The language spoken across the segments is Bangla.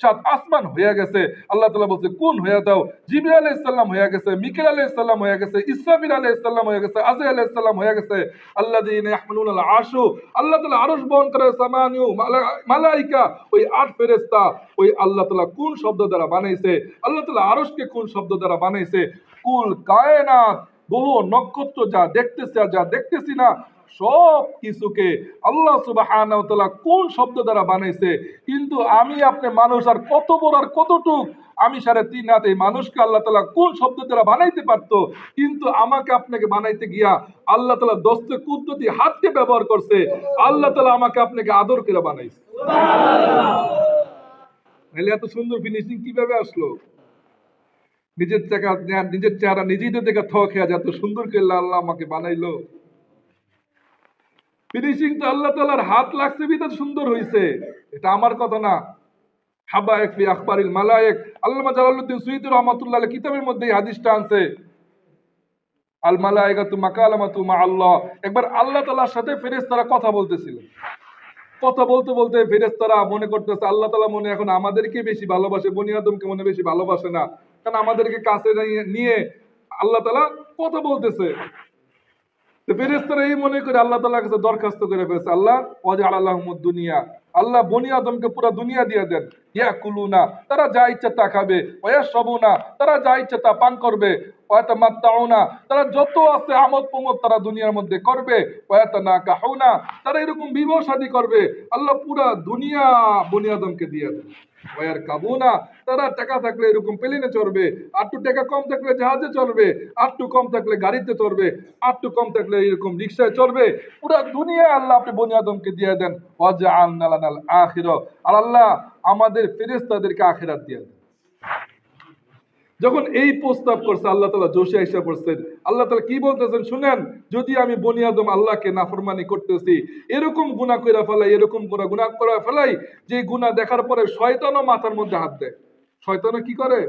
সাত আসমান হয়ে গেছে। আল্লাহ তাআলা বলছে কুন হয়ে দাও। জিবরাইল আলাইহিস সালাম হয়ে গেছে, মিকাইল আলাইহিস সালাম হয়ে গেছে, ইসরাফিল আলাইহিস সালাম হয়ে গেছে, আজরাইল আলাইহিস সালাম হয়ে গেছে। আল্লাযীনা ইয়াহমিলুনাল আরশ, আল্লাহ তাআলা আরশ বহন করে সামানিউ মালাইকা, ওই ৮ ফেরেশতা ওই আল্লাহ তাআলা কোন শব্দ দ্বারা বানাইছে? আল্লাহ তাআলা আরশকে কোন শব্দ দ্বারা বানাইছে? কুল কায়নাত, বহু নক্ষত্র যা দেখতেছি আর যা দেখতেছি না সব কিছুকে আল্লাহ সুবহানাহু ওয়া তাআলা কোন শব্দ দ্বারা বানাইছে। কিন্তু আমি আপনি মানুষ আর কত বড় আর কতটুক, আমি ৩.৫ হাত, এই মানুষকে আল্লাহ তাআলা কোন শব্দ দ্বারা বানাইতে পারতো, কিন্তু আমাকে আপনাকে বানাইতে গিয়া আল্লাহ তাআলা দস্তে কুদরতি হাতকে ব্যবহার করছে। আল্লাহ তাআলা আমাকে আপনাকে আদর করে বানাইছে। নাহলে এত সুন্দর ফিনিশিং কিভাবে আসলো? নিজের চেহারা নিজেই তো দেখে থ খেয়া যায়, এত সুন্দর করে আল্লাহ আমাকে বানাইলো। ফিনিশিং তো আল্লাহ তাআলার হাত লাগছে বিধান সুন্দর হইছে, এটা আমার কথা না। হাবায়েক ফি আখবারিল মালায়েক, আল্লামা জালালউদ্দিন সুয়ুতী রাহমাতুল্লাহ আলাইহি কিতাবের মধ্যে এই হাদিসটা আনছে। আল মালায়েকাতু মাকালামাতু মা আল্লাহ, একবার আল্লাহ তাআলার সাথে ফেরেশতারা কথা বলতেছিল। কথা বলতে বলতে ফেরেশতারা মনে করতেছে আল্লাহ তাআলা মনে এখন আমাদেরকে বেশি ভালোবাসে, বনি আদমকে মনে বেশি ভালোবাসে না, কারণ আমাদেরকে কাছে নিয়ে আল্লাহ তাআলা কথা বলতেছে। তো ফেরেশতারা এই মনে করে আল্লাহ তাআলার কাছে দরখাস্ত করে ফেলেছে, আল্লাহ ওয়াজআল লাহুমুদ দুনিয়া, আল্লাহ বনি আদমকে পুরো দুনিয়া দিয়ে দেন। ইয়াকুলুনা, তারা যা ইচ্ছা তা খাবে, ওয়ায়াশরাবুনা, তারা যা ইচ্ছা তা পান করবে, ওয়াতামাত্তাউনা, তারা যত আছে আমোদ প্রমোদ তারা দুনিয়ার মধ্যে করবে, ওয়াতানাকাহুনা, তারা এরকম বিবাহ শাদী করবে। আল্লাহ পুরা দুনিয়া বনি আদমকে দিয়ে দেন। ওয়ার কাবুনা, তারা টাকা থাকলে এরকম প্লেনে চড়বে, আটটু টাকা কম থাকলে জাহাজে চড়বে, আটটু কম থাকলে গাড়িতে চড়বে, আটটু কম থাকলে এরকম রিক্সায় চড়বে। পুরা দুনিয়া আল্লাহ আপনি বনি আদমকে দিয়ে দেন। ওয়াজআলনা লানাল আখিরা, আর আল্লাহ আমাদের ফেরেশতাদেরকে আখিরাত দিয়ে দেন। যখন এই প্রস্তাব করছে আল্লাহ তাআলা জোশে আইসা পড়ছেন। আল্লাহ তাআলা কি বলতেছেন শুনেন, যদি আমি বনি আদম আল্লাহকে নাফরমানি করতেছি, এরকম গুনাহ কইরা ফেলাই, এরকম গুনাহ করা ফেলাই, যে গুনাহ দেখার পরে শয়তানও মাথার মধ্যে হাত দেয়। শয়তানও কি করে?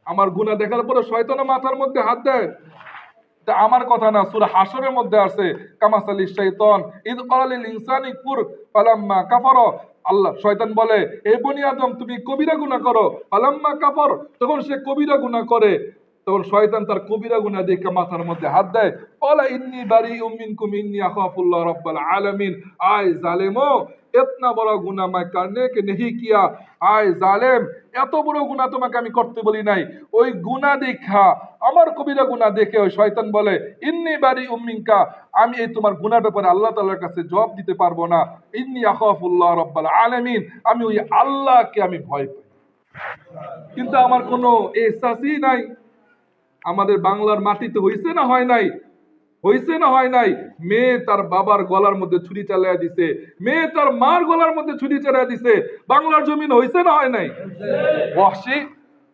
আমার গুনাহ দেখার পরে শয়তানও মাথার মধ্যে হাত দেয়। তা আমার কথা না, সূরা হাশরের মধ্যে আছে কামাসালিশ শাইতান ইদ ক্বালা লিল ইনসানি কুফর ফালাম্মা কাফারা, আল্লাহ শয়তান বলে হে বনি আদম তুমি কবিরা গুনাহ করো, ফালাম্মা কাফার, তখন সে কবিরা গুনাহ করে, তখন শয়তান তার কবিরা গুনাহ দেখে মাথার মধ্যে হাত দেয়। ক্বালা ইন্নী বারিউম মিনকুম ইন্নী আখাফুল্লাহ রাব্বাল আলামিন, আয় জালেমো ইতনা বড় গুনাহ मैं करने के नहीं किया, আয় জালেম এত বড় গুনাহ তোমাকে আমি করতে বলি নাই। ওই গুনাহ দেখা, আমার কবিরা গুনাহ দেখে ওই শয়তান বলে ইন্নী বারিউম মিনকা, আমি এই তোমার গুনার ব্যাপারে আল্লাহ তাআলার কাছে জবাব দিতে পারবো না। ইন্নী আখাফুল্লাহ রাব্বাল আলামিন, আমি ওই আল্লাহকে আমি ভয় পাই। কিন্তু আমার কোনো এহসাসই নাই। আমাদের বাংলার মাটিতে হইছে না হয় নাই? হইছে না হয় নাই? মেয়ে তার বাবার গলার মধ্যে ছুরি চালাইয়া দিছে, মেয়ে তার মার গলার মধ্যে ছুরি চালাইয়া দিছে। বাংলার জমিন হইছে না হয় নাই? ওয়াহশী,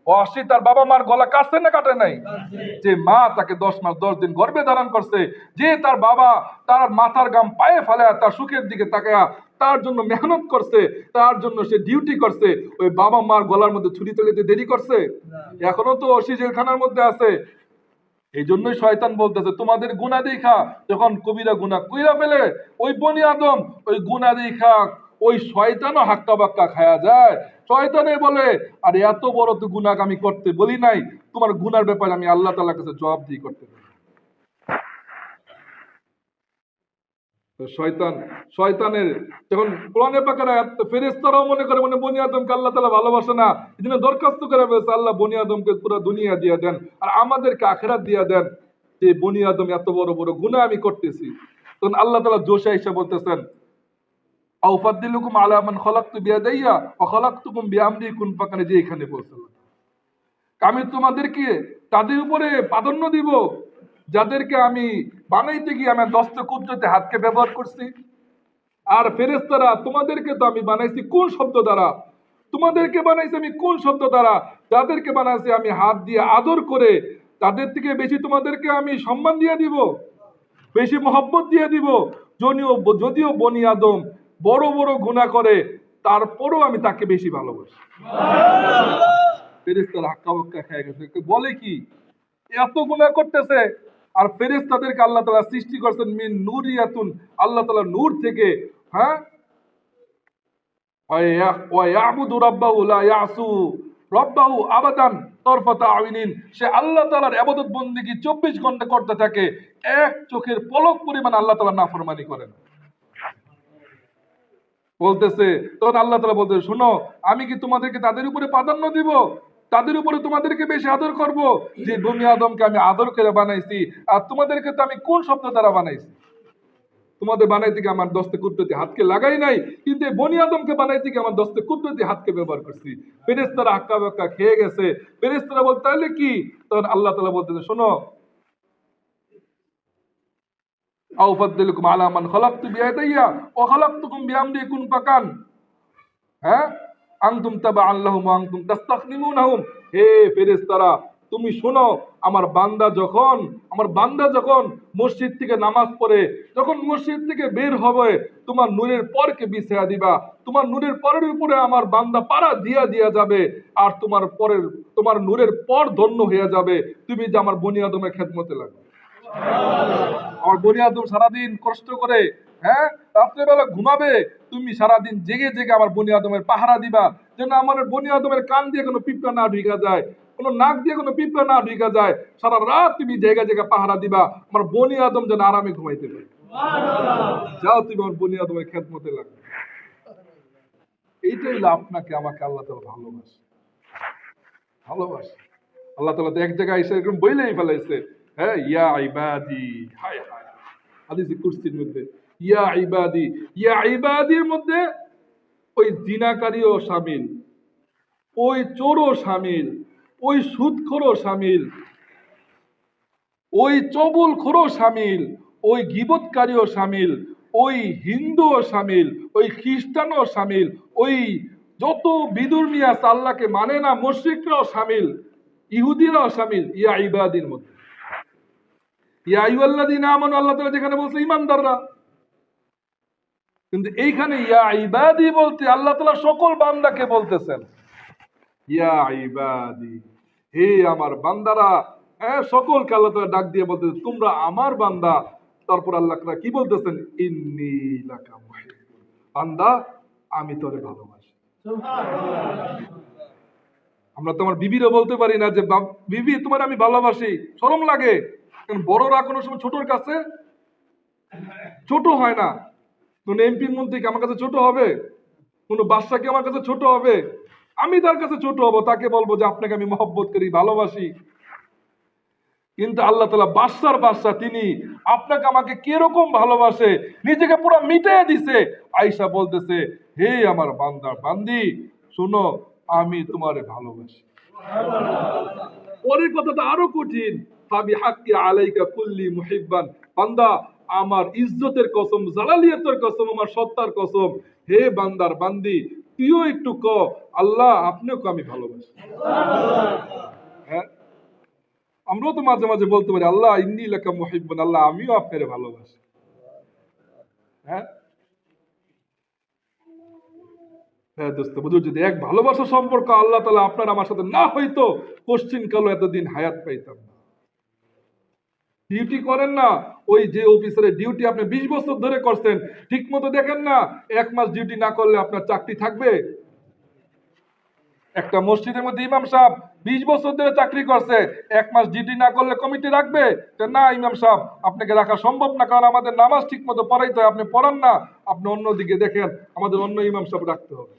ওয়াহশী তার বাবা মার গলা কাটছে না কাটে নাই? যে মা তাকে 10 মাস 10 দিন গর্ভে ধারণ করছে, যে তার বাবা তার মাথার গাম পায়ে ফেলায়া তার সুখের দিকে তাকায়া তার জন্য মেহনত করছে, তার জন্য সে ডিউটি করছে, ওই বাবা মার গলার মধ্যে ছুরি চালাইতে দেরি করছে? এখনো তো ওসি জেলখানার মধ্যে আছে। এই জন্যই শয়তান বলতেছে তোমাদের গুনাহ দেখা যখন কবিরা গুনাহ কইরা ফেলে, ওই বনি আদম ওই গুনাহ দেখা ওই শয়তানও হাক্কা বাক্কা খায়া যায়। শয়তানে বলে আর এত বড় তো গুনাহ আমি করতে বলি নাই, তোমার গুনার ব্যাপারে আমি আল্লাহ তাআলার কাছে জবাবদিহি করতে পারি। তো শয়তানের যখন কোরআনে পাকের আয়াত, ফেরেশতারাও মনে করে বনি আদমকে আল্লাহ তাআলা ভালোবাসে না, এজন্য দরখাস্ত করে বলছে আল্লাহ বনি আদমকে পুরো দুনিয়া দিয়ে দেন আর আমাদেরকে আখিরাত দিয়ে দেন, যে বনি আদম এত বড় বড় গুনাহ আমি করতেছি। তখন আল্লাহ তাআলা জোশে এসে বলতেছেন আও ফাদ্দিলুকুম আলা মান খালাকতু বিয়াদাইয়া ওয়া খালাকতুকুম বিআমরি, কোন পাকানে যে এখানে পৌঁছালাম। আমি তোমাদেরকে তাদের উপরে প্রাধান্য দিব যাদেরকে আমি বানাইতে গিয়ে আমি দস্ত কুদরতে হাতকে ব্যবহার করছি। আর ফেরেশতারা তোমাদেরকে তো আমি বানাইছি কোন শব্দ দ্বারা? তোমাদেরকে বানাইছি আমি কোন শব্দ দ্বারা? যাদেরকে বানাইছি আমি হাত দিয়ে আদর করে, তাদের থেকে বেশি তোমাদেরকে আমি সম্মান দিয়ে দিব, বেশি মহব্বত দিয়ে দিব। যদিও বনি আদম বড় বড় গুনাহ করে, তারপরও আমি তাকে বেশি ভালোবাসি। ফেরেশতারা হাক্কা বাক্কা খেয়ে গেছে, বলে কি এত গুনাহ করতেছে, আর ফেরেশতাদেরকে আল্লাহ তাআলা সৃষ্টি করেছেন মিন নূরিয়াতুন, আল্লাহ তাআলা নূর থেকে। হ্যাঁ, ওয়ায়াবুদু রাব্বাহু লা ইয়াসু রাব্বাহু আবাদান তরফাতা আইনিন, সে আল্লাহ তাআলার ইবাদত বন্দেগী 24 ঘন্টা করতে থাকে, এক চোখের পলক পরিমাণ আল্লাহ তাআলা নাফরমানি করে না। বলতেছে, তখন আল্লাহ তাআলা বলতেছে, শোনো, আমি কি তোমাদেরকে তাদের উপরে প্রাধান্য দিব, তাদের উপরে তোমাদেরকে বেশি আদর করব, যে বনি আদমকে আমি আদর করে বানাইছি, আর তোমাদেরকে তো আমি কোন শব্দ দ্বারা বানাইছি? তোমাদের বানাইতে গিয়ে আমার দস্তে কুদরতি হাতকে লাগাই নাই, কিন্তু এই বনি আদমকে বানাইতে গিয়ে আমার দস্তে কুদরতি হাতকে ব্যবহার করছি। ফেরেশতারা হাক্কা বাক্কা খেয়ে গেছে। ফেরেশতারা বলতে, তাহলে কি? তখন আল্লাহ তাআলা বলতেছে, শোনো, আও ফাদলিকুম আলা মান খালাকতু বিয়াদাইয়া ওয়া খালাকতুকুম বিআমরি কুন ফাকান, হ্যাঁ, আনতুম তাবাআন লাহুম ওয়া আনতুম তাস্তাখদিমুনহুম। হে ফেরেশতারা, তুমি শোনো, আমার বান্দা যখন মসজিদ থেকে নামাজ পড়ে, যখন মসজিদ থেকে বের হবে, তোমার নূরের পরকে বিছায়া দিবা, তোমার নূরের পরের উপরে আমার বান্দা পাড়া দিয়া যাবে, আর তোমার নূরের পর ধন্য হয়ে যাবে, তুমি যে আমার বনি আদমের খেদমতে লাগবে। আমার বনি আদম সারাদিন কষ্ট করে, হ্যাঁ, রাত্রেবেলা ঘুমাবে, তুমি সারাদিন জেগে জেগে আমার বনি আদমের পাহারা দিবা, যেন আমার বনি আদমের কান দিয়ে কোনো পিঁপড়া না ঢুকা যায়, কোনো নাক দিয়ে কোনো পিঁপড়া না ঢুকা যায়। সারা রাত তুমি জায়গা জায়গা পাহারা দিবা, আমার বনি আদম যেন আরামে ঘুমাইতে পারে। যাও, তুমি আমার বনি আদমের খেদমতে লাগবে। এইটাই হলো আপনাকে আমাকে আল্লাহ তাআলা ভালোবাসে। আল্লাহ তাআলা তো এক জায়গায় এসে এরকম বইলেই ফেলাইছে, হ্যাঁ, ইয়া ইবাদি, হায় হায়, হাদিসে কুরসির মধ্যে ইয়া ইবাদির মধ্যে ওই জিনাকারীও শামিল, ওই চোরও শামিল, ওই সুদখোরও শামিল, ওই চবলখোরও শামিল, ওই গীবতকারীও শামিল, ওই হিন্দুও শামিল, ওই খ্রিস্টানও শামিল, ওই যত বিদুর্মী আছে আল্লাহকে মানে না মুশরিকরাও শামিল, ইহুদিরাও শামিল ইয়া ইবাদির মধ্যে। ইয়া আইয়ুহাল্লাযীনা আমানু, আল্লাহ তাআলা যেখানে বলছে ঈমানদাররা, কিন্তু এইখানে ইয়া ইবাদি বলতে আল্লাহ তাআলা সকল বান্দাকে বলতেছেন, ইয়া ইবাদি, হে আমার বান্দারা, হ্যাঁ, সকলকে আল্লাহ তাআলা ডাক দিয়ে বলতেছেন, তোমরা আমার বান্দা। তারপর আল্লাহ তাআলা কি বলতেছেন? ইন্নী লাকা মুহিব্বুন, বান্দা, আমি তোরে ভালোবাসি। আমরা তো আমার বিবিরও বলতে পারি না যে বিবি তোমার আমি ভালোবাসি, শরম লাগে, কারণ বড়রা কোনো সময় ছোটর কাছে ছোট হয় না। কোন এমপির মন্ত্রী কি আমার কাছে ছোট হবে? কোন বাদশা কি আমার কাছে ছোট হবে? আমি তার কাছে ছোট হব, তাকে বলবো যে আপনাকে আমি মহব্বত করি, ভালোবাসি। কিন্তু আল্লাহ তাআলা বাদশা, তিনি আপনাকে আমাকে কিরকম ভালোবাসে, নিজেকে পুরো মিটিয়ে দিছে। আয়েশা বলতেছে, হে আমার বান্দা বান্দি, শুনো, আমি তোমারে ভালোবাসি। পরের কথাটা আরো কঠিন, ফাবি হাক্কি আলাইকা কুল্লি মুহিব্বান, বান্দা, আমার ইজ্জতের কসম, জালালিয়াতের কসম, আমার সত্তার কসম, হে বান্দার বান্দি, তুইও একটু ক, আল্লাহ আপনিও আমি ভালোবাসি। হ্যাঁ, আমরাও তো মাঝে মাঝে বলতে পারি, আল্লাহ ইন্নী লাকা মুহিব্বুন, আল্লাহ আমিও আপনারে ভালোবাসি। হ্যাঁ, হ্যাঁ দোস্ত, বুঝুন, যদি এক ভালোবাসার সম্পর্ক আল্লাহ তাআলা আপনার আমার সাথে না হইতো, কোশ্চিন কালো এতদিন হায়াত পাইতাম না। ডিউটি করেন না, ওই যে অফিসারের ডিউটি আপনি 20 বছর ধরে করছেন, ঠিক মতো দেখেন না, 1 মাস ডিউটি না করলে আপনার চাকরি থাকবে? একটা মসজিদের মধ্যে ইমাম সাহেব 20 বছর ধরে চাকরি করছে, 1 মাস ডিউটি না করলে কমিটি রাখবে? না, ইমাম সাহেব আপনাকে রাখা সম্ভব না, কারণ আমাদের নামাজ ঠিক মতো পড়াইতে হয়, আপনি পড়ান না, আপনি অন্যদিকে দেখেন, আমাদের অন্য ইমাম সাহেব রাখতে হবে।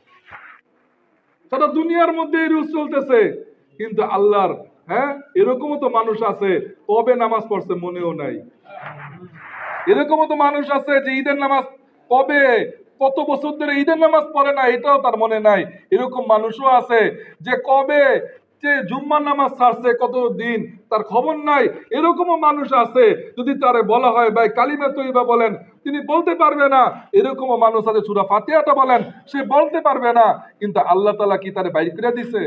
সারা দুনিয়ার মধ্যে এই রুল চলতেছে, কিন্তু আল্লাহর, হ্যাঁ, এরকমও তো মানুষ আছে কবে নামাজ পড়ছে মনেও নাই। এরকমও তো মানুষ আছে যে ঈদের নামাজ কবে, কত বছর ধরে ঈদের নামাজ পড়ে না, এটাও তার মনে নাই। এরকম মানুষও আছে যে কবে যে জুম্মার নামাজ ছাড়ছে কত দিন, তার খবর নাই। এরকমও মানুষ আছে, যদি তারে বলা হয় ভাই কালিমা তৈবা বলেন, তিনি বলতে পারবে না। এরকমও মানুষ আছে সূরা ফাতিহাটা বলেন, সে বলতে পারবে না। কিন্তু আল্লাহ তাআলা কি তারে বাইর করে দিছে?